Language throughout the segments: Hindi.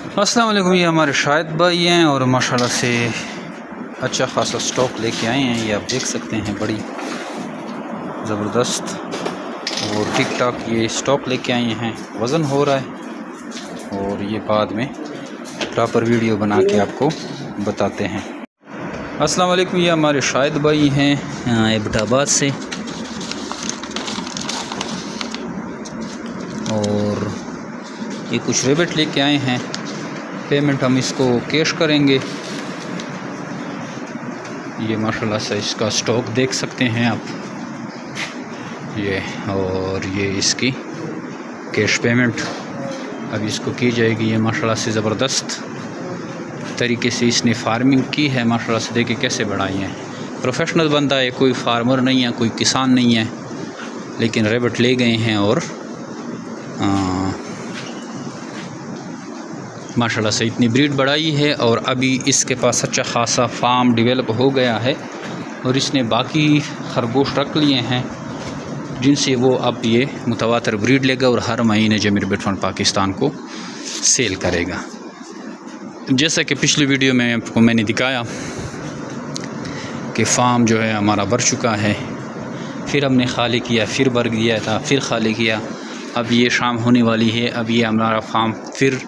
अस्सलाम वालेकुम। ये हमारे शाहिद भाई हैं और माशाल्लाह से अच्छा खासा स्टॉक लेके आए हैं। ये आप देख सकते हैं, बड़ी ज़बरदस्त और ठीक ठाक ये स्टॉक लेके आए हैं। वज़न हो रहा है और ये बाद में प्रॉपर वीडियो बना के आपको बताते हैं। अस्सलाम वालेकुम। ये हमारे शाहिद भाई हैं एबटाबाद से और ये कुछ रेबिट लेके आए हैं। पेमेंट हम इसको कैश करेंगे। ये माशाल्लाह से इसका स्टॉक देख सकते हैं आप, ये और ये इसकी कैश पेमेंट अभी इसको की जाएगी। ये माशाल्लाह से ज़बरदस्त तरीके से इसने फार्मिंग की है। माशाल्लाह से देखिए कैसे बढ़ाई है। प्रोफेशनल बंदा है, कोई फार्मर नहीं है, कोई किसान नहीं है, लेकिन रेबिट ले गए हैं और माशाल्लाह से इतनी ब्रीड बढ़ाई है और अभी इसके पास अच्छा खासा फार्म डेवलप हो गया है और इसने बाकी खरगोश रख लिए हैं जिनसे वो अब ये मुतवातर ब्रीड लेगा और हर महीने जमीर रेबिट फंड पाकिस्तान को सेल करेगा। जैसा कि पिछली वीडियो में आपको मैंने दिखाया कि फ़ार्म जो है हमारा भर चुका है, फिर हमने खाली किया, फिर भर दिया था, फिर खाली किया। अब ये शाम होने वाली है, अब ये हमारा फ़ार्म फिर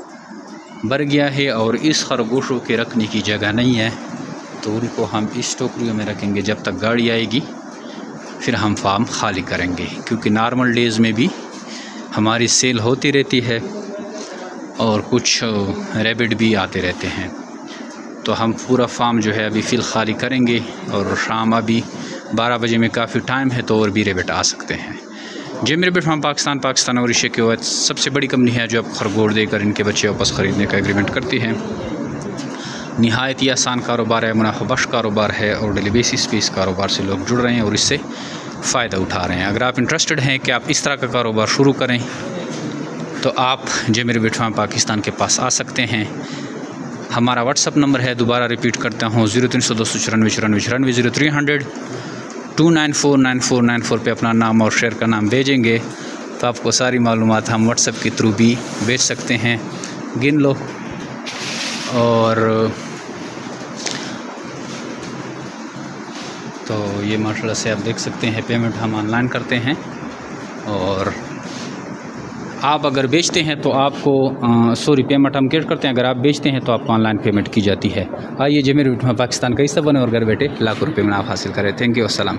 भर गया है और इस खरगोशों के रखने की जगह नहीं है, तो उनको हम इस टोकरियों में रखेंगे। जब तक गाड़ी आएगी फिर हम फार्म खाली करेंगे, क्योंकि नॉर्मल डेज़ में भी हमारी सेल होती रहती है और कुछ रैबिट भी आते रहते हैं। तो हम पूरा फार्म जो है अभी फिल खाली करेंगे और शाम अभी 12 बजे में काफ़ी टाइम है, तो और भी रैबिट आ सकते हैं। जमीर रेबिट फार्म पाकिस्तान और एशिया के सबसे बड़ी कंपनी है जो अब खरगोश देकर इनके बच्चे वापस ख़रीदने का एग्रीमेंट करती है। निहायत ही आसान कारोबार है, मुनाफाबख्श कारोबार है और डेली बेसिस पे इस कारोबार से लोग जुड़ रहे हैं और इससे फ़ायदा उठा रहे हैं। अगर आप इंटरेस्टेड हैं कि आप इस तरह का कारोबार शुरू करें तो आप जमीर रेबिट फार्म पाकिस्तान के पास आ सकते हैं। हमारा व्हाट्सअप नंबर है, दोबारा रिपीट करता हूँ, 0300 294 94 0300 2949494 पे अपना नाम और शेयर का नाम भेजेंगे तो आपको सारी मालूमात हम व्हाट्सएप के थ्रू भी भेज सकते हैं। गिन लो। और तो ये माशाल्लाह से आप देख सकते हैं पेमेंट हम ऑनलाइन करते हैं और आप अगर बेचते हैं तो आपको पेमेंट हम कैश करते हैं। अगर आप बेचते हैं तो आपको ऑनलाइन पेमेंट की जाती है। आइए जमीर रेबिट फार्म पाकिस्तान का हिस्सा बने और घर बैठे लाखों रुपये में आप हासिल करें। Thank you. अस्सलाम।